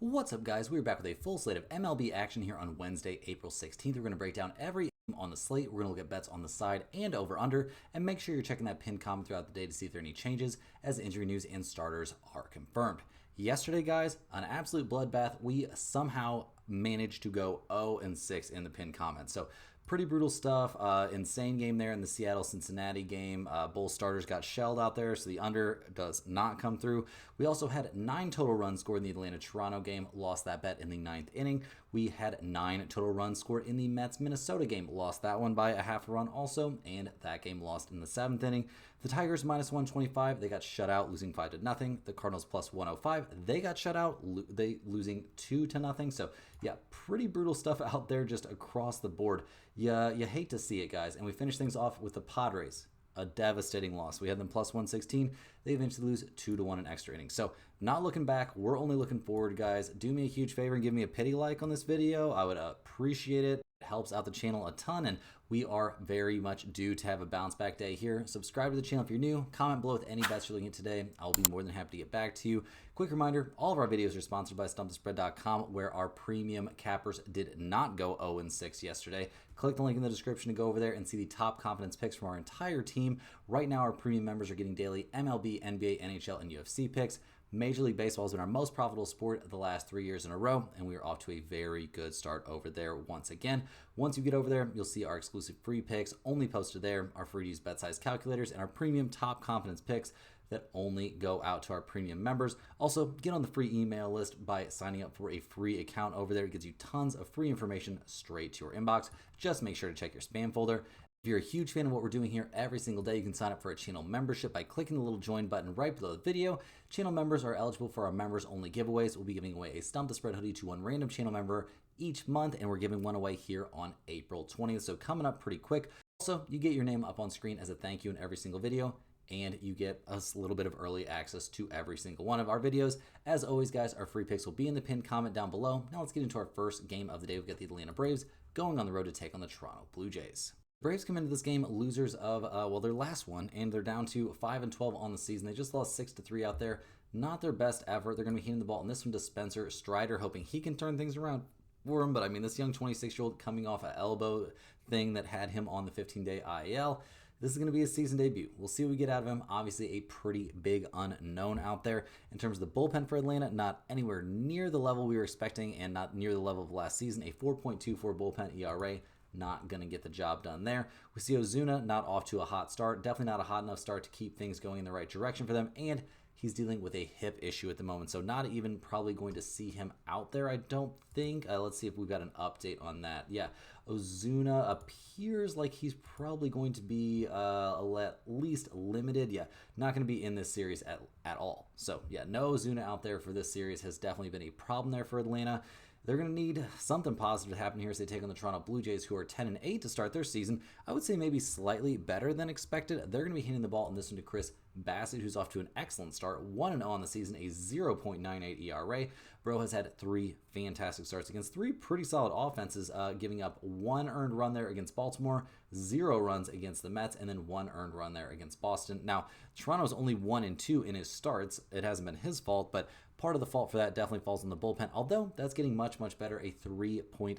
What's up, guys? We're back with a full slate of MLB action here on Wednesday, April 16th. We're going to break down every game on the slate. We're going to look at bets on the side and over-under, and make sure you're checking that pinned comment throughout the day to see if there are any changes as injury news and starters are confirmed. Yesterday, guys, an absolute bloodbath. We somehow managed to go 0-6 in the pinned comment. So pretty brutal stuff. Insane game there in the Seattle-Cincinnati game. Both starters got shelled out there, so the under does not come through. We also had 9 total runs scored in the Atlanta-Toronto game. Lost that bet in the 9th inning. We had 9 total runs scored in the Mets-Minnesota game. Lost that one by a half a run also, and that game lost in the 7th inning. The Tigers minus 125. They got shut out, losing 5-0. The Cardinals plus 105. They got shut out, losing 2-0. So yeah, pretty brutal stuff out there just across the board. You hate to see it, guys. And we finish things off with the Padres. A devastating loss. We had them plus 116. They eventually lose 2-1 in extra innings. So not looking back. We're only looking forward, guys. Do me a huge favor and give me a pity like on this video. I would appreciate it. It helps out the channel a ton, and we are very much due to have a bounce back day here. Subscribe to the channel if you're new. Comment below with any bets you're looking at today. I'll be more than happy to get back to you. Quick reminder, all of our videos are sponsored by StumpTheSpread.com, where our premium cappers did not go 0-6 yesterday. Click the link in the description to go over there and see the top confidence picks from our entire team. Right now, our premium members are getting daily MLB, NBA, NHL, and UFC picks. Major League Baseball has been our most profitable sport the last 3 years in a row, and we are off to a very good start over there once again. Once you get over there, you'll see our exclusive free picks only posted there, our free to use bet size calculators, and our premium top confidence picks that only go out to our premium members. Also, get on the free email list by signing up for a free account over there. It gives you tons of free information straight to your inbox. Just make sure to check your spam folder. If you're a huge fan of what we're doing here every single day, you can sign up for a channel membership by clicking the little join button right below the video. Channel members are eligible for our members only giveaways. We'll be giving away a Stump the Spread hoodie to one random channel member each month, and we're giving one away here on April 20th. So coming up pretty quick. Also, you get your name up on screen as a thank you in every single video, and you get a little bit of early access to every single one of our videos. As always, guys, our free picks will be in the pinned comment down below. Now let's get into our first game of the day. We've got the Atlanta Braves going on the road to take on the Toronto Blue Jays. Braves come into this game losers of, their last one, and they're down to 5-12 on the season. They just lost 6-3 out there. Not their best effort. They're going to be hitting the ball in this one to Spencer Strider, hoping he can turn things around for him. But, I mean, this young 26-year-old coming off an elbow thing that had him on the 15-day IL. This is going to be his season debut. We'll see what we get out of him. Obviously, a pretty big unknown out there. In terms of the bullpen for Atlanta, not anywhere near the level we were expecting and not near the level of last season. A 4.24 bullpen ERA. Not going to get the job done there. We see Ozuna not off to a hot start. Definitely not a hot enough start to keep things going in the right direction for them. And he's dealing with a hip issue at the moment. So not even probably going to see him out there, I don't think. Let's see if we've got an update on that. Yeah, Ozuna appears like he's probably going to be at least limited. Yeah, not going to be in this series at all. So yeah, no Ozuna out there for this series has definitely been a problem there for Atlanta. They're going to need something positive to happen here as they take on the Toronto Blue Jays, who are 10-8 to start their season. I would say maybe slightly better than expected. They're going to be hitting the ball in this one to Chris Bassett, who's off to an excellent start, 1-0 on the season, a 0.98 ERA. Bro has had 3 fantastic starts against 3 pretty solid offenses, giving up 1 earned run there against Baltimore, 0 runs against the Mets, and then 1 earned run there against Boston. Now, Toronto's only 1-2 in his starts. It hasn't been his fault, but part of the fault for that definitely falls on the bullpen, although that's getting much better. A 3.56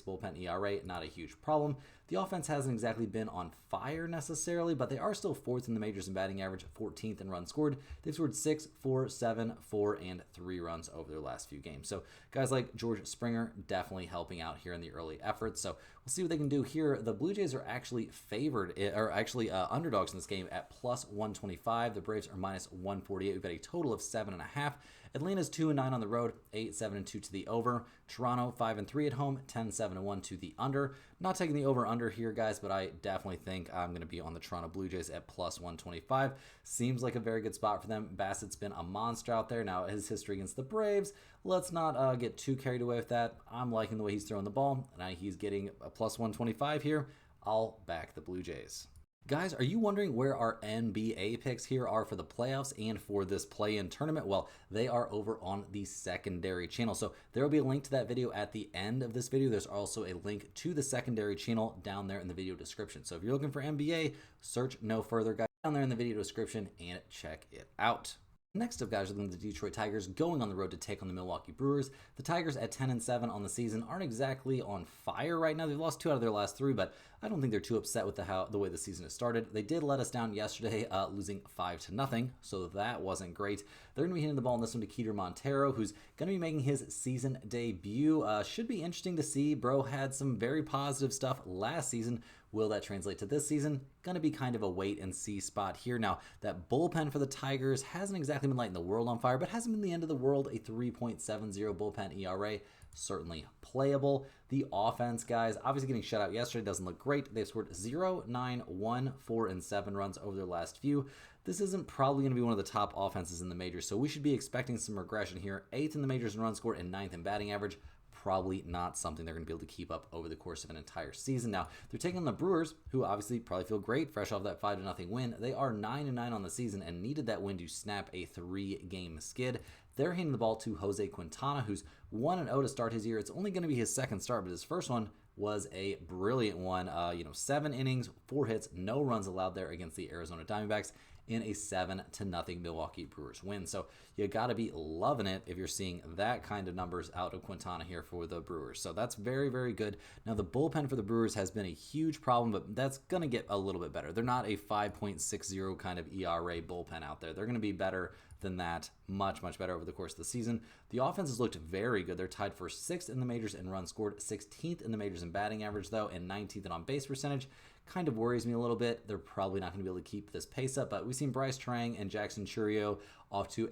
bullpen ERA, not a huge problem. The offense hasn't exactly been on fire necessarily, but they are still 4th in the majors in batting average, 14th in runs scored. They've scored 6, 4, 7, 4, and 3 runs over their last few games. So guys like George Springer definitely helping out here in the early efforts. So we'll see what they can do here. The Blue Jays are actually favored, or actually underdogs in this game at plus 125. The Braves are minus 148. We've got a total of 7.5. Atlanta's 2-9 on the road, 8-7-2 to the over. Toronto 5-3 at home, 10-7-1 to the under. Not taking the over/under here, guys, but I definitely think I'm going to be on the Toronto Blue Jays at plus 125. Seems like a very good spot for them. Bassett's been a monster out there. Now, his history against the Braves, let's not get too carried away with that. I'm liking the way he's throwing the ball, and he's getting a plus 125 here. I'll back the Blue Jays. Guys, are you wondering where our NBA picks here are for the playoffs and for this play-in tournament? Well, they are over on the secondary channel. So there will be a link to that video at the end of this video. There's also a link to the secondary channel down there in the video description. So if you're looking for NBA, search no further, guys, down there in the video description and check it out. Next up, guys, are the Detroit Tigers going on the road to take on the Milwaukee Brewers. The Tigers at 10-7 on the season aren't exactly on fire right now. They've lost 2 out of their last 3, but I don't think they're too upset with the way the season has started. They did let us down yesterday, losing 5-0, so that wasn't great. They're going to be hitting the ball in this one to Keter Montero, who's going to be making his season debut. Should be interesting to see. Bro had some very positive stuff last season. Will that translate to this season? Going to be kind of a wait and see spot here. Now, that bullpen for the Tigers hasn't exactly been lighting the world on fire, but hasn't been the end of the world. A 3.70 bullpen ERA, certainly playable. The offense, guys, obviously getting shut out yesterday doesn't look great. They've scored 0, 9, 1, 4, and 7 runs over their last few. This isn't probably going to be one of the top offenses in the majors, so we should be expecting some regression here. 8th in the majors in run score and 9th in batting average. Probably not something they're going to be able to keep up over the course of an entire season. Now, they're taking on the Brewers, who obviously probably feel great, fresh off that 5-0 win. They are 9-9 on the season and needed that win to snap a 3-game skid. They're handing the ball to Jose Quintana, who's 1-0 to start his year. It's only going to be his second start, but his first one was a brilliant one. 7 innings, 4 hits, no runs allowed there against the Arizona Diamondbacks in a 7-0 Milwaukee Brewers win. So you got to be loving it if you're seeing that kind of numbers out of Quintana here for the Brewers. So that's very, very good. Now, the bullpen for the Brewers has been a huge problem, but that's going to get a little bit better. They're not a 5.60 kind of ERA bullpen out there. They're going to be better than that, much, much better over the course of the season. The offense has looked very good. They're tied for 6th in the majors in runs scored, 16th in the majors in batting average, though, and 19th in on-base percentage. Kind of worries me a little bit. They're probably not going to be able to keep this pace up, but we've seen Bryce Trang and Jackson Churio off to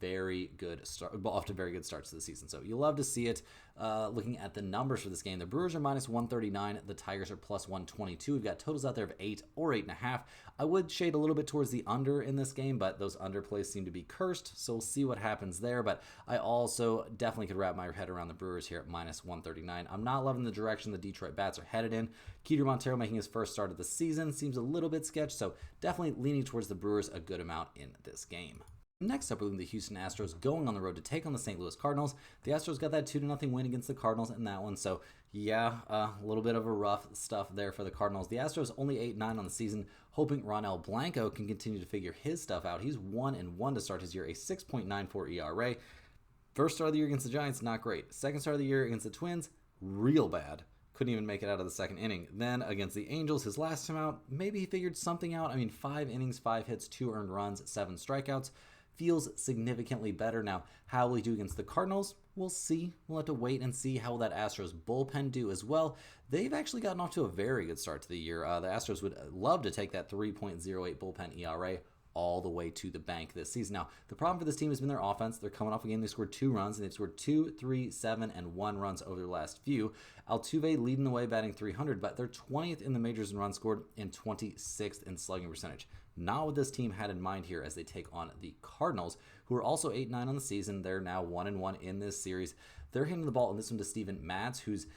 very good starts to the season. So you love to see it. Looking at the numbers for this game, the Brewers are -139. The Tigers are +122. We've got totals out there of 8 or 8.5. I would shade a little bit towards the under in this game, but those under plays seem to be cursed. So we'll see what happens there. But I also definitely could wrap my head around the Brewers here at -139. I'm not loving the direction the Detroit Bats are headed in. Keter Montero making his first start of the season seems a little bit sketch. So definitely leaning towards the Brewers a good amount in this game. Next up, we're looking at the Houston Astros going on the road to take on the St. Louis Cardinals. The Astros got that 2-0 win against the Cardinals in that one. So, yeah, a little bit of a rough stuff there for the Cardinals. The Astros only 8-9 on the season, hoping Ronel Blanco can continue to figure his stuff out. He's 1-1 to start his year, a 6.94 ERA. First start of the year against the Giants, not great. Second start of the year against the Twins, real bad. Couldn't even make it out of the second inning. Then against the Angels, his last time out, maybe he figured something out. 5 innings, 5 hits, 2 earned runs, 7 strikeouts. Feels significantly better. Now, how will he do against the Cardinals? We'll see. We'll have to wait and see how will that Astros bullpen do as well. They've actually gotten off to a very good start to the year. The Astros would love to take that 3.08 bullpen ERA all the way to the bank this season. Now, the problem for this team has been their offense. They're coming off a game they scored 2 runs, and they've scored 2, 3, 7, and 1 runs over their last few. Altuve leading the way, batting .300, but they're 20th in the majors in runs scored and 26th in slugging percentage. Not what this team had in mind here as they take on the Cardinals, who are also 8-9 on the season. They're now 1-1 in this series. They're hitting the ball in this one to Steven Matz, who's,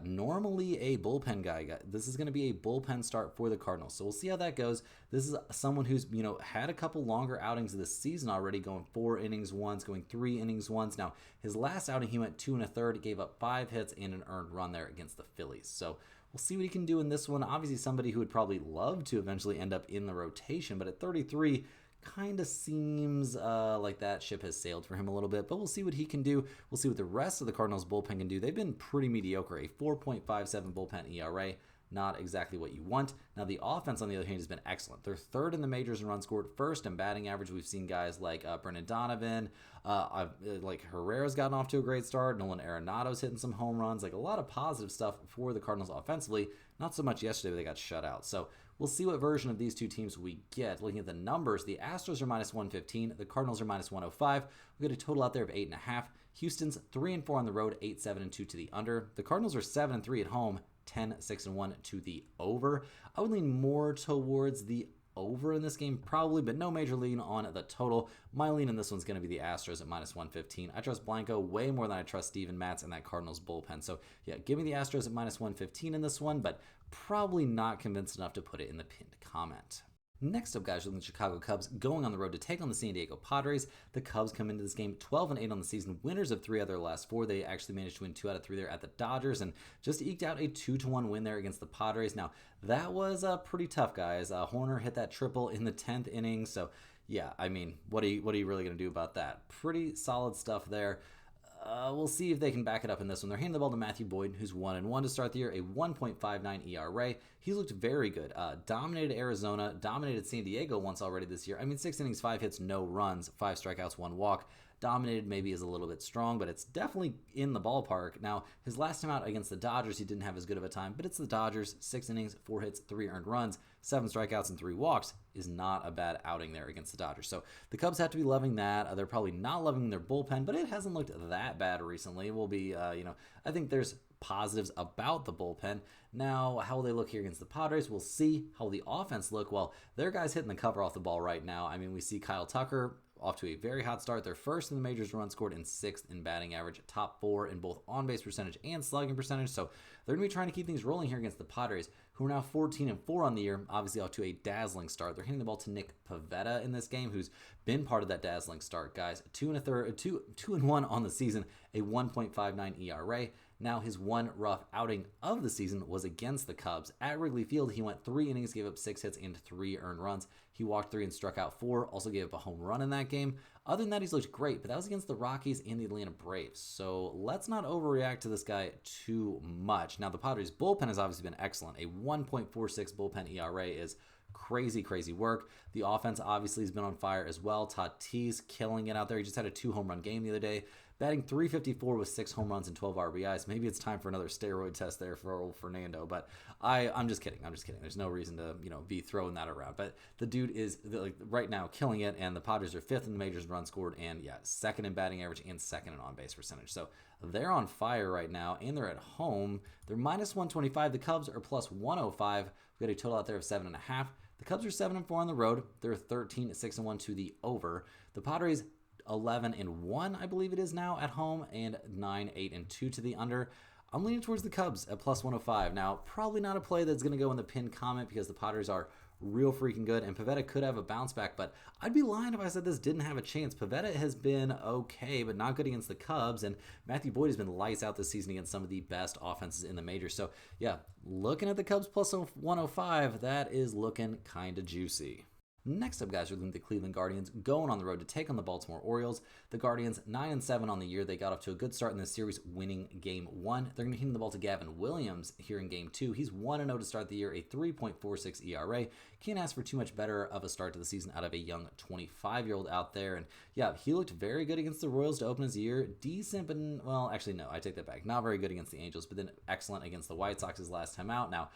normally a bullpen guy. This is going to be a bullpen start for the Cardinals. So we'll see how that goes. This is someone who's, had a couple longer outings this season already, going 4 innings once, going 3 innings once. Now, his last outing, he went 2 1/3, gave up 5 hits and an earned run there against the Phillies. So we'll see what he can do in this one. Obviously, somebody who would probably love to eventually end up in the rotation, but at 33, kind of seems like that ship has sailed for him a little bit, but we'll see what he can do. We'll see what the rest of the Cardinals bullpen can do. They've been pretty mediocre, a 4.57 bullpen ERA. Not exactly what you want. Now, the offense, on the other hand, has been excellent. They're 3rd in the majors in runs scored, 1st in batting average. We've seen guys like Brendan Donovan, like Herrera's gotten off to a great start. Nolan Arenado's hitting some home runs. Like, a lot of positive stuff for the Cardinals offensively. Not so much yesterday, but they got shut out. So we'll see what version of these two teams we get. Looking at the numbers, the Astros are -115. The Cardinals are -105. We got a total out there of 8.5. Houston's 3-4 on the road, 8-7-2 to the under. The Cardinals are 7-3 at home, 10-6-1 to the over. I would lean more towards the over in this game, probably, but no major lean on the total. My lean in this one's going to be the Astros at -115. I trust Blanco way more than I trust Steven Matz and that Cardinals bullpen. So, give me the Astros at -115 in this one, but probably not convinced enough to put it in the pinned comment. Next up, guys, are the Chicago Cubs going on the road to take on the San Diego Padres. The Cubs come into this game 12-8 on the season, winners of 3 out of their last 4. They actually managed to win 2 out of 3 there at the Dodgers and just eked out a 2-1 win there against the Padres. Now, that was pretty tough, guys. Horner hit that triple in the 10th inning, so yeah, I mean, what are you really going to do about that? Pretty solid stuff there. We'll see if they can back it up in this one. They're handing the ball to Matthew Boyd, who's 1-1 to start the year, a 1.59 ERA. He's looked very good. Dominated Arizona, dominated San Diego once already this year. I mean, 6 innings, 5 hits, no runs, 5 strikeouts, 1 walk. Dominated maybe is a little bit strong, but it's definitely in the ballpark. Now, his last time out against the Dodgers, he didn't have as good of a time, but it's the Dodgers. 6 innings, 4 hits, 3 earned runs, 7 strikeouts, and 3 walks is not a bad outing there against the Dodgers. So the Cubs have to be loving that. They're probably not loving their bullpen, but it hasn't looked that bad recently. We'll be, I think there's positives about the bullpen. Now, how will they look here against the Padres? We'll see. How will the offense look? Well, their guys hitting the cover off the ball right now. I mean, we see Kyle Tucker off to a very hot start. They're first in the majors in runs scored and 6th in batting average, top 4 in both on-base percentage and slugging percentage. So they're going to be trying to keep things rolling here against the Padres, who are now 14-4 on the year, obviously off to a dazzling start. They're hitting the ball to Nick Pivetta in this game, who's been part of that dazzling start, guys. 2-1 on the season, a 1.59 ERA. Now, his one rough outing of the season was against the Cubs. At Wrigley Field, he went 3 innings, gave up 6 hits and 3 earned runs. He walked 3 and struck out 4, also gave up a home run in that game. Other than that, he's looked great, but that was against the Rockies and the Atlanta Braves. So let's not overreact to this guy too much. Now, the Padres' bullpen has obviously been excellent. A 1.46 bullpen ERA is crazy, crazy work. The offense obviously has been on fire as well. Tatis killing it out there. He just had a 2-home-run game the other day, batting .354 with 6 home runs and 12 RBIs. Maybe it's time for another steroid test there for old Fernando, but I'm just kidding. There's no reason to be throwing that around. But the dude is right now killing it, and the Padres are 5th in the majors in runs scored and 2nd in batting average and 2nd in on-base percentage. So they're on fire right now, and they're at home. They're -125. The Cubs are +105. We got a total out there of 7.5. The Cubs are 7-4 on the road. They're 13-6-1 to the over. The Padres 11-1, I believe it is now at home, and 9-8-2 to the under. I'm leaning towards the Cubs at +105. Now, probably not a play that's going to go in the pinned comment because the Padres are real freaking good, and Pivetta could have a bounce back, but I'd be lying if I said this didn't have a chance. Pivetta has been okay, but not good against the Cubs, and Matthew Boyd has been lights out this season against some of the best offenses in the majors. So, yeah, looking at the Cubs +105, that is looking kind of juicy. Next up, guys, we're looking at the Cleveland Guardians going on the road to take on the Baltimore Orioles. The Guardians 9-7 on the year. They got off to a good start in this series, winning Game 1. They're going to be hitting the ball to Gavin Williams here in Game 2. He's 1-0 to start the year, a 3.46 ERA. Can't ask for too much better of a start to the season out of a young 25-year-old out there. And yeah, he looked very good against the Royals to open his year. Decent, but well, actually no, I take that back. Not very good against the Angels, but then excellent against the White Sox his last time out. Now,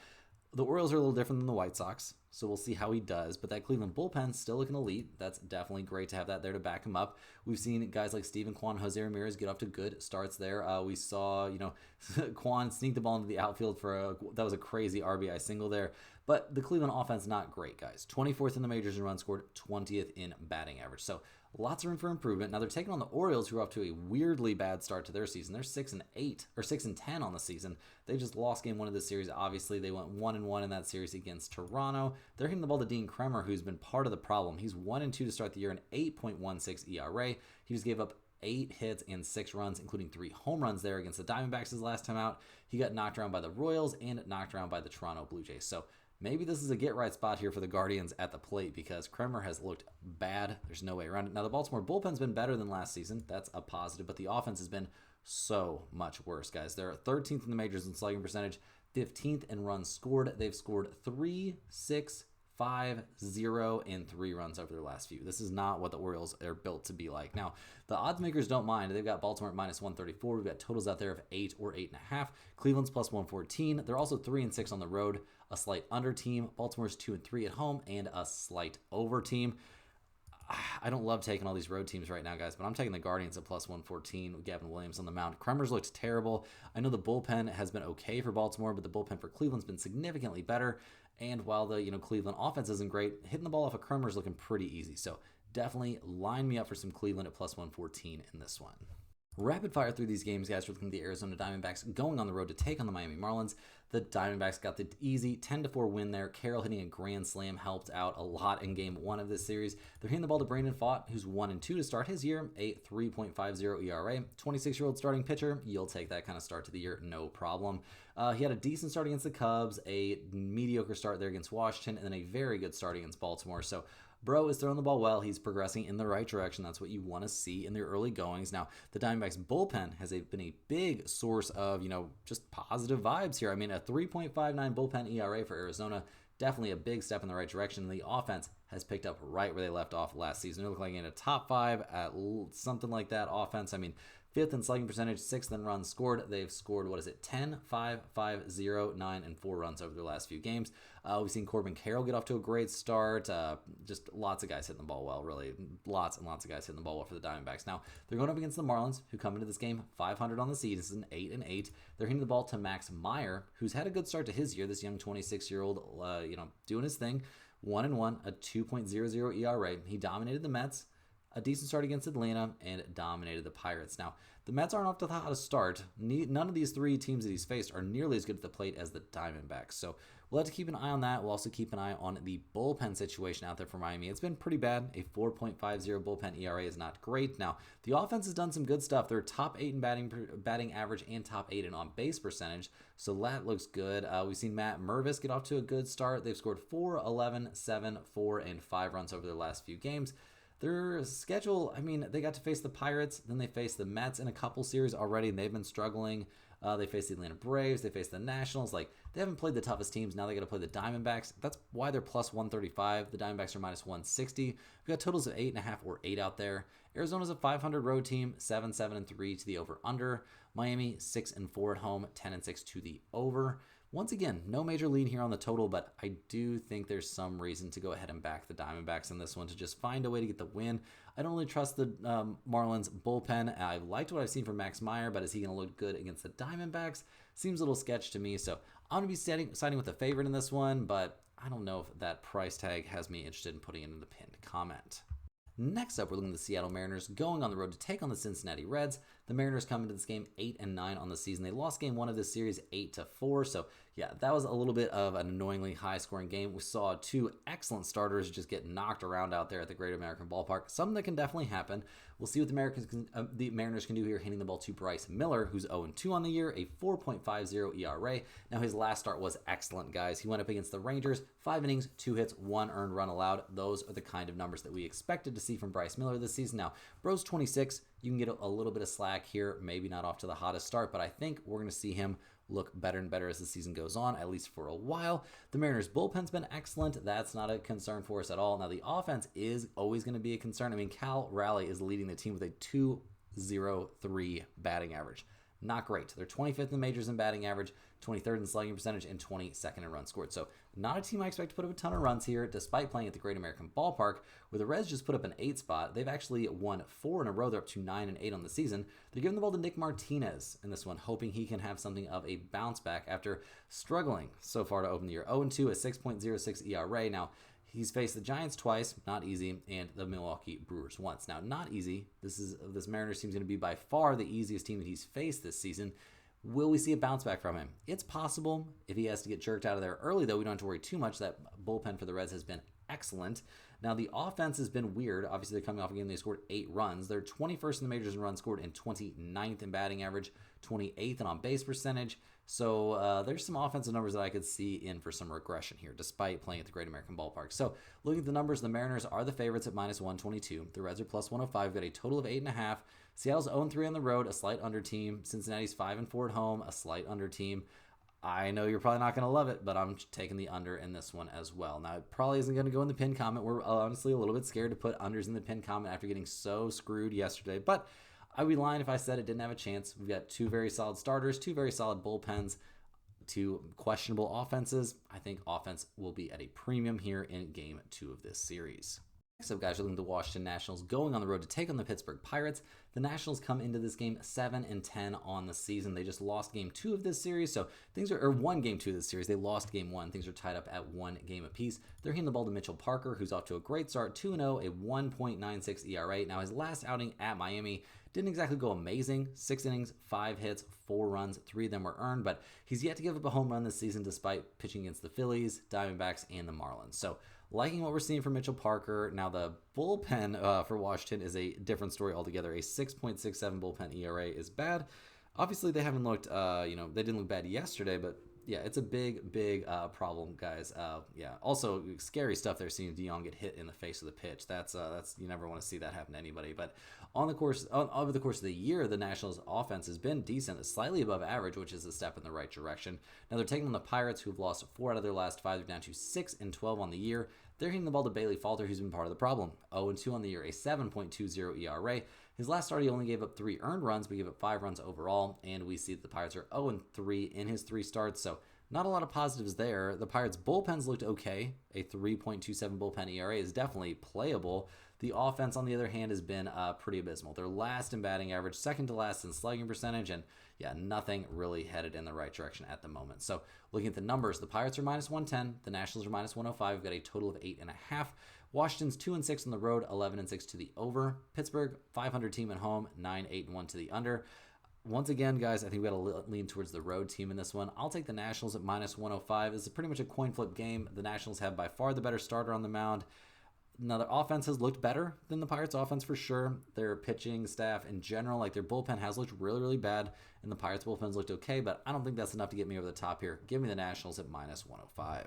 the Orioles are a little different than the White Sox, so we'll see how he does. But that Cleveland bullpen's still looking elite. That's definitely great to have that there to back him up. We've seen guys like Steven Kwan, Jose Ramirez get off to good starts there. We saw, Kwan sneak the ball into the outfield for that was a crazy RBI single there. But the Cleveland offense, not great, guys. 24th in the majors in runs scored, 20th in batting average. So lots of room for improvement. Now they're taking on the Orioles, who are off to a weirdly bad start to their season. They're 6-8 or 6-10 on the season. They just lost Game 1 of this series. Obviously, they went 1-1 in that series against Toronto. They're hitting the ball to Dean Kremer, who's been part of the problem. He's 1-2 to start the year, an 8.16 ERA. He just gave up 8 hits and 6 runs, including 3 home runs there against the Diamondbacks his last time out. He got knocked around by the Royals and knocked around by the Toronto Blue Jays. So maybe this is a get-right spot here for the Guardians at the plate because Kremer has looked bad. There's no way around it. Now, the Baltimore bullpen's been better than last season. That's a positive, but the offense has been so much worse, guys. They're 13th in the majors in slugging percentage, 15th in runs scored. They've scored 3, 6, 5, 0, and 3 runs over their last few. This is not what the Orioles are built to be like. Now, the odds makers don't mind. They've got Baltimore at -134. We've got totals out there of 8 or 8.5. Cleveland's +114. They're also 3-6 on the road, a slight under team. Baltimore's 2-3 at home, and a slight over team. I don't love taking all these road teams right now, guys, but I'm taking the Guardians at +114 with Gavin Williams on the mound. Kremer's looked terrible. I know the bullpen has been okay for Baltimore, but the bullpen for Cleveland's been significantly better. And while the Cleveland offense isn't great, hitting the ball off of Kremer's looking pretty easy. So definitely line me up for some Cleveland at +114 in this one. Rapid fire through these games, guys. We're looking at the Arizona Diamondbacks going on the road to take on the Miami Marlins. The Diamondbacks got the easy 10-4 win there. Carroll hitting a grand slam helped out a lot in Game 1 of this series. They're hitting the ball to Brandon Pfaadt, who's 1-2 to start his year, a 3.50 ERA. 26-year-old starting pitcher. You'll take that kind of start to the year, no problem. He had a decent start against the Cubs, a mediocre start there against Washington, and then a very good start against Baltimore. So Bro is throwing the ball well. He's progressing in the right direction. That's what you want to see in the early goings. Now, the Diamondbacks bullpen has been a big source of, just positive vibes here. I mean, a 3.59 bullpen ERA for Arizona, definitely a big step in the right direction. The offense has picked up right where they left off last season. They look like in a top 5 at something like that offense. I mean, 5th in slugging percentage, 6th in runs scored. They've scored, 10, 5, 5, 0, 9, and 4 runs over their last few games. We've seen Corbin Carroll get off to a great start. Just lots of guys hitting the ball well, really. Lots and lots of guys hitting the ball well for the Diamondbacks. Now, they're going up against the Marlins, who come into this game 500 on the season, 8-8. They're hitting the ball to Max Meyer, who's had a good start to his year. This young 26-year-old, doing his thing. 1-1, a 2.00 ERA. He dominated the Mets, a decent start against Atlanta, and dominated the Pirates. Now, the Mets aren't off to the hottest start. None of these 3 teams that he's faced are nearly as good at the plate as the Diamondbacks. So we'll have to keep an eye on that. We'll also keep an eye on the bullpen situation out there for Miami. It's been pretty bad. A 4.50 bullpen ERA is not great. Now, the offense has done some good stuff. They're top 8 in batting average and top 8 in on-base percentage. So that looks good. We've seen Matt Mervis get off to a good start. They've scored 4, 11, 7, 4, and 5 runs over their last few games. Their schedule, they got to face the Pirates, then they faced the Mets in a couple series already, and they've been struggling. They faced the Atlanta Braves, they faced the Nationals. They haven't played the toughest teams. Now they got to play the Diamondbacks. That's why they're plus 135. The Diamondbacks are minus 160. We've got totals of 8.5 or 8 out there. Arizona's a 500 road team, 7-7-3 to the over/under. Miami 6-4 at home, 10-6 to the over. Once again, no major lead here on the total, but I do think there's some reason to go ahead and back the Diamondbacks in this one to just find a way to get the win. I don't really trust the Marlins bullpen. I've liked what I've seen from Max Meyer, but is he going to look good against the Diamondbacks? Seems a little sketch to me, so I'm going to be siding with the favorite in this one, but I don't know if that price tag has me interested in putting it in the pinned comment. Next up, we're looking at the Seattle Mariners going on the road to take on the Cincinnati Reds. The Mariners come into this game 8-9 on the season. They lost game 1 of this series 8-4. So yeah, that was a little bit of an annoyingly high-scoring game. We saw 2 excellent starters just get knocked around out there at the Great American Ballpark. Something that can definitely happen. We'll see what the Mariners can do here, hitting the ball to Bryce Miller, who's 0-2 on the year, a 4.50 ERA. Now, his last start was excellent, guys. He went up against the Rangers, 5 innings, 2 hits, 1 earned run allowed. Those are the kind of numbers that we expected to see from Bryce Miller this season. Now, Bro's 26. You can get a little bit of slack here, maybe not off to the hottest start, but I think we're going to see him look better and better as the season goes on, at least for a while. The Mariners' bullpen's been excellent. That's not a concern for us at all. Now, the offense is always going to be a concern. Cal Raleigh is leading the team with a 2.03 batting average. Not great. They're 25th in the majors in batting average, 23rd in slugging percentage, and 22nd in runs scored. So not a team I expect to put up a ton of runs here, despite playing at the Great American Ballpark, where the Reds just put up an 8 spot. They've actually won 4 in a row. They're up to 9-8 on the season. They're giving the ball to Nick Martinez in this one, hoping he can have something of a bounce back after struggling so far to open the year. 0-2, a 6.06 ERA. Now, he's faced the Giants twice, not easy, and the Milwaukee Brewers once. Now, not easy. This Mariners team is going to be by far the easiest team that he's faced this season. Will we see a bounce back from him? It's possible. If he has to get jerked out of there early, though, we don't have to worry too much. That bullpen for the Reds has been excellent. Now, the offense has been weird. Obviously, they're coming off a game they scored 8 runs. They're 21st in the majors in runs scored and 29th in batting average, 28th in on-base percentage. So there's some offensive numbers that I could see in for some regression here, despite playing at the Great American Ballpark. So looking at the numbers, the Mariners are the favorites at minus 122. The Reds are plus 105. Got a total of 8.5. Seattle's 0-3 on the road, a slight under team. Cincinnati's 5-4 at home, a slight under team. I know you're probably not going to love it, but I'm taking the under in this one as well. Now, it probably isn't going to go in the pin comment. We're honestly a little bit scared to put unders in the pin comment after getting so screwed yesterday. But I'd be lying if I said it didn't have a chance. We've got 2 very solid starters, 2 very solid bullpens, 2 questionable offenses. I think offense will be at a premium here in game 2 of this series. Next up, guys, we're looking at the Washington Nationals going on the road to take on the Pittsburgh Pirates. The Nationals come into this game 7-10 on the season. They just lost game 2 of this series, so things are, or won game 2 of this series. They lost game 1. Things are tied up at 1 game apiece. They're handing the ball to Mitchell Parker, who's off to a great start, 2-0, a 1.96 ERA. Now, his last outing at Miami didn't exactly go amazing. 6 innings, 5 hits, 4 runs, 3 of them were earned, but he's yet to give up a home run this season despite pitching against the Phillies, Diamondbacks, and the Marlins. So liking what we're seeing from Mitchell Parker. Now, the bullpen for Washington is a different story altogether. A 6.67 bullpen ERA is bad. Obviously, they haven't looked, they didn't look bad yesterday, but Yeah, it's a big problem, guys. Yeah. Also, scary stuff there. Seeing Dion get hit in the face of the pitch. That's you never want to see that happen to anybody. But over the course of the year, the Nationals' offense has been decent, slightly above average, which is a step in the right direction. Now they're taking on the Pirates, who've lost 4 out of their last 5. They're down to 6-12 on the year. They're hitting the ball to Bailey Falter, who's been part of the problem. 0-2 on the year, a 7.20 ERA. His last start, he only gave up 3 earned runs, but he gave up 5 runs overall. And we see that the Pirates are 0-3 in his 3 starts, so not a lot of positives there. The Pirates' bullpens looked okay. A 3.27 bullpen ERA is definitely playable. The offense, on the other hand, has been pretty abysmal. They're last in batting average, second to last in slugging percentage, and yeah, nothing really headed in the right direction at the moment. So looking at the numbers, the Pirates are minus 110, the Nationals are minus 105. We've got a total of 8.5. Washington's 2-6 on the road, 11-6 to the over. Pittsburgh, 500 team at home, 9-8-1 to the under. Once again, guys, I think we got to lean towards the road team in this one. I'll take the Nationals at minus 105. This is pretty much a coin flip game. The Nationals have by far the better starter on the mound. Now, their offense has looked better than the Pirates' offense for sure. Their pitching staff in general, like their bullpen has looked really, really bad, and the Pirates' bullpen's looked okay, but I don't think that's enough to get me over the top here. Give me the Nationals at minus 105.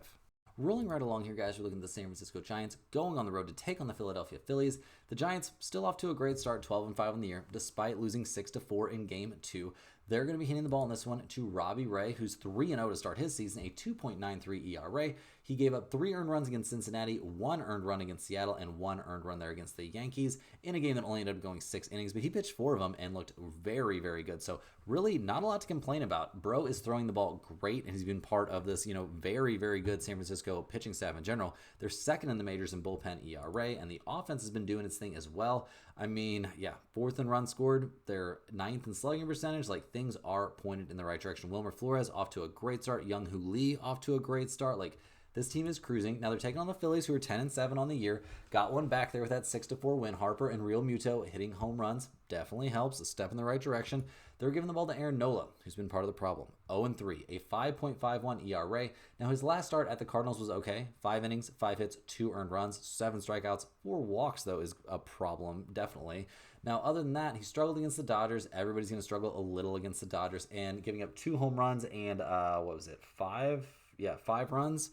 Rolling right along here, guys, we're looking at the San Francisco Giants going on the road to take on the Philadelphia Phillies. The Giants still off to a great start, 12-5 on the year, despite losing 6-4 in Game 2. They're going to be hitting the ball in this one to Robbie Ray, who's 3-0 to start his season, a 2.93 ERA. He gave up 3 earned runs against Cincinnati, 1 earned run against Seattle, and 1 earned run there against the Yankees in a game that only ended up going 6 innings, but he pitched 4 of them and looked very, very good. So really not a lot to complain about. Bro is throwing the ball great, and he's been part of this, very, very good San Francisco pitching staff in general. They're second in the majors in bullpen ERA, and the offense has been doing its thing as well. I mean, yeah, 4th in runs scored. They're 9th in slugging percentage. Like, things are pointed in the right direction. Wilmer Flores off to a great start. Young Hoo Lee off to a great start. Like, this team is cruising. Now they're taking on the Phillies, who are 10-7 on the year. Got one back there with that 6-4 win. Harper and Real Muto hitting home runs definitely helps. A step in the right direction. They're giving the ball to Aaron Nola, who's been part of the problem. 0-3, a 5.51 ERA. Now his last start at the Cardinals was okay. 5 innings, 5 hits, 2 earned runs, 7 strikeouts, 4 walks though is a problem, definitely. Now, other than that, he struggled against the Dodgers. Everybody's going to struggle a little against the Dodgers, and giving up 2 home runs and 5 runs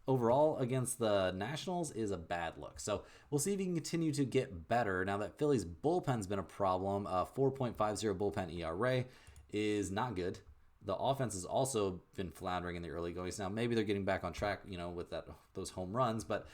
overall against the Nationals is a bad look. So we'll see if he can continue to get better. Now that Phillies bullpen's been a problem, 4.50 bullpen ERA is not good. The offense has also been floundering in the early goings. Now maybe they're getting back on track, with those home runs, but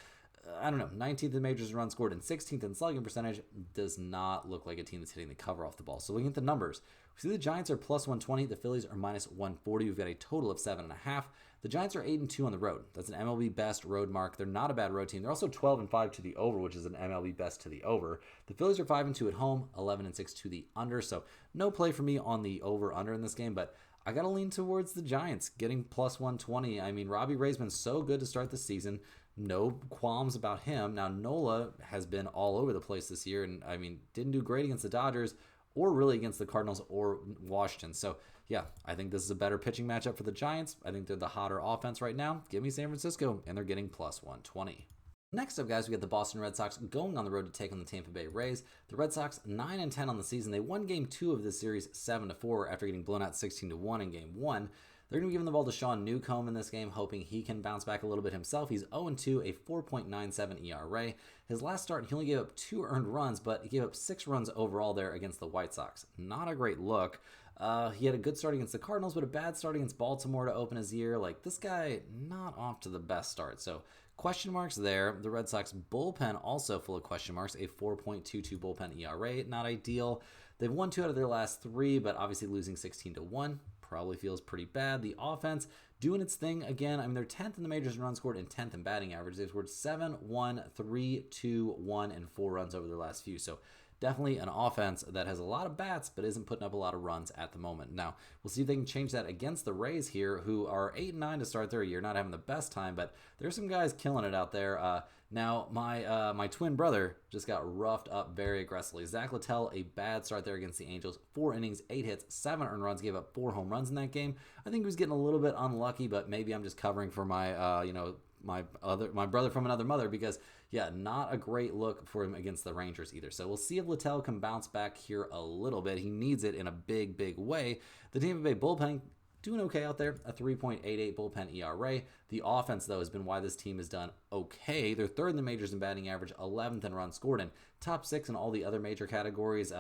I don't know. 19th in majors in runs scored and 16th in slugging percentage does not look like a team that's hitting the cover off the ball. So looking at the numbers, we see the Giants are plus 120. The Phillies are minus 140. We've got a total of 7.5. The Giants are 8-2 on the road. That's an MLB best road mark. They're not a bad road team. They're also 12-5 to the over, which is an MLB best to the over. The Phillies are 5-2 at home, 11-6 to the under. So no play for me on the over/under in this game, but I got to lean towards the Giants getting plus 120. I mean, Robbie Ray's been so good to start the season. No qualms about him. Now, Nola has been all over the place this year, and I mean, didn't do great against the Dodgers or really against the Cardinals or Washington. So, yeah, I think this is a better pitching matchup for the Giants. I think they're the hotter offense right now. Give me San Francisco, and they're getting plus 120. Next up, guys, we got the Boston Red Sox going on the road to take on the Tampa Bay Rays. The Red Sox 9-10 on the season. They won Game 2 of this series 7-4 after getting blown out 16-1 in Game 1. They're going to be giving the ball to Sean Newcomb in this game, hoping he can bounce back a little bit himself. He's 0-2, a 4.97 ERA. His last start, he only gave up 2 earned runs, but he gave up 6 runs overall there against the White Sox. Not a great look. He had a good start against the Cardinals, but a bad start against Baltimore to open his year. Like, this guy, not off to the best start. So, question marks there. The Red Sox bullpen also full of question marks, a 4.22 bullpen ERA. Not ideal. They've won 2 out of their last 3, but obviously losing 16-1. Probably feels pretty bad. The offense doing its thing again. I mean, they're 10th in the majors in runs scored and 10th in batting average. They've scored 7, 1, 3, 2, 1, and 4 runs over their last few. So definitely an offense that has a lot of bats but isn't putting up a lot of runs at the moment. Now, we'll see if they can change that against the Rays here, who are 8-9 to start their year, not having the best time, but there's some guys killing it out there. Now, my twin brother just got roughed up very aggressively. Zach Littell, a bad start there against the Angels. 4 innings, 8 hits, 7 earned runs, gave up 4 home runs in that game. I think he was getting a little bit unlucky, but maybe I'm just covering for my, my brother from another mother, because yeah, not a great look for him against the Rangers either. So we'll see if Littell can bounce back here a little bit. He needs it in a big way. The Tampa Bay bullpen doing okay out there, a 3.88 bullpen ERA. The offense, though, has been why this team has done okay. They're third in the majors in batting average, 11th in runs scored, and top 6 in all the other major categories.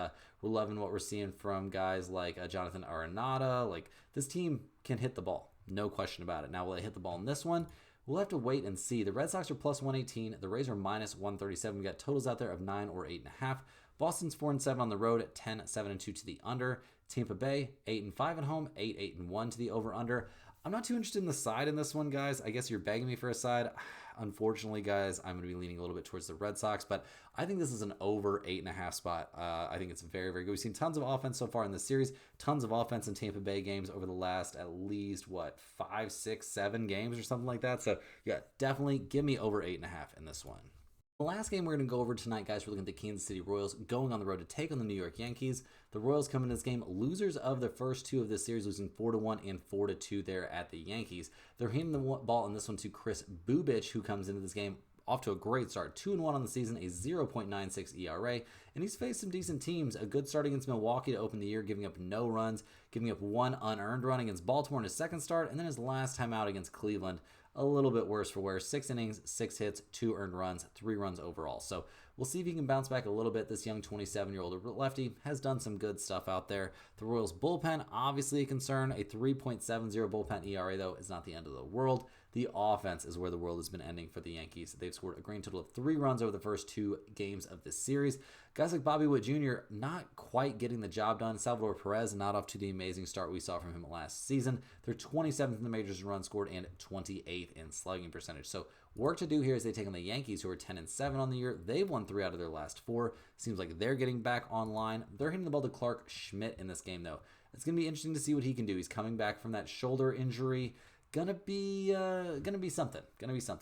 We're loving what we're seeing from guys like Jonathan Arenado. Like, this team can hit the ball, no question about it. Now, will they hit the ball in this one? We'll have to wait and see. The Red Sox are plus 118. The Rays are minus 137. We got totals out there of 9 or 8.5. Boston's 4-7 on the road at 10-7-2 to the under. Tampa Bay 8-5 at home, 8-8-1 to the over/under. I'm not too interested in the side in this one, guys. I guess you're begging me for a side. Unfortunately, guys, I'm going to be leaning a little bit towards the Red Sox, but I think this is an over 8.5 spot. I think it's very, very good. We've seen tons of offense so far in this series, tons of offense in Tampa Bay games over the last at least, 5, 6, 7 games or something like that. So, yeah, definitely give me over 8.5 in this one. The last game we're going to go over tonight, guys, we're looking at the Kansas City Royals going on the road to take on the New York Yankees. The Royals come in this game losers of the first 2 of this series, losing 4-1 and 4-2 there at the Yankees. They're handing the ball in this one to Kris Bubic, who comes into this game off to a great start. 2-1 on the season, a 0.96 ERA, and he's faced some decent teams. A good start against Milwaukee to open the year, giving up no runs, giving up 1 unearned run against Baltimore in his second start, and then his last time out against Cleveland, a little bit worse for wear. 6 innings, 6 hits, 2 earned runs, 3 runs overall. So we'll see if he can bounce back a little bit. This young 27-year-old lefty has done some good stuff out there. The Royals bullpen, obviously a concern. A 3.70 bullpen ERA, though, is not the end of the world. The offense is where the world has been ending for the Yankees. They've scored a grand total of 3 runs over the first 2 games of this series. Guys like Bobby Witt Jr. not quite getting the job done. Salvador Perez not off to the amazing start we saw from him last season. They're 27th in the majors in runs scored and 28th in slugging percentage. So work to do here as they take on the Yankees, who are 10-7 on the year. They've won 3 out of their last 4. Seems like they're getting back online. They're hitting the ball to Clark Schmidt in this game, though. It's going to be interesting to see what he can do. He's coming back from that shoulder injury. Gonna be something.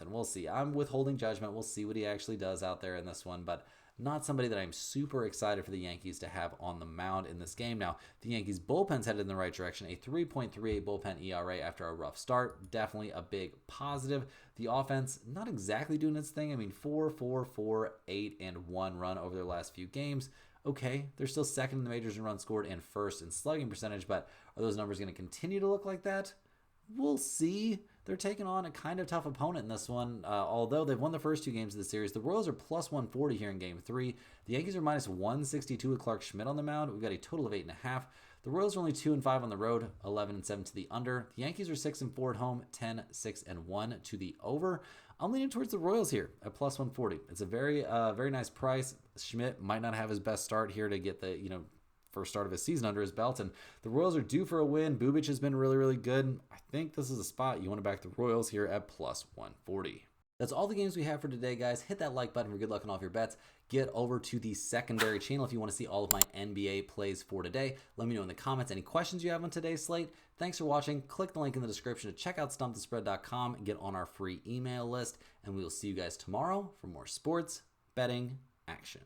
We'll see. I'm withholding judgment. We'll see what he actually does out there in this one, but not somebody that I'm super excited for the Yankees to have on the mound in this game. Now, the Yankees bullpen's headed in the right direction. A 3.38 bullpen ERA after a rough start. Definitely a big positive. The offense not exactly doing its thing. I mean, 4-4-4, 8 and 1 run over their last few games. Okay, they're still second in the majors in runs scored and first in slugging percentage, but are those numbers going to continue to look like that? We'll see. They're taking on a kind of tough opponent in this one. Although they've won the first 2 games of the series, the Royals are plus 140 here in Game 3. The Yankees are minus 162 with Clark Schmidt on the mound. We've got a total of 8.5. The Royals are only 2-5 on the road, 11-7 to the under. The Yankees are 6-4 at home, 10-6-1 to the over. I'm leaning towards the Royals here at plus 140. It's a very nice price. Schmidt might not have his best start here to get the first start of his season under his belt, and the Royals are due for a win. Bubic has been really, really good. I think this is a spot you want to back the Royals here at plus 140. That's all the games we have for today, guys. Hit that like button for good luck on all of your bets. Get over to the secondary channel if you want to see all of my NBA plays for today. Let me know in the comments any questions you have on today's slate. Thanks for watching. Click the link in the description to check out stumpthespread.com and get on our free email list, and we will see you guys tomorrow for more sports betting action.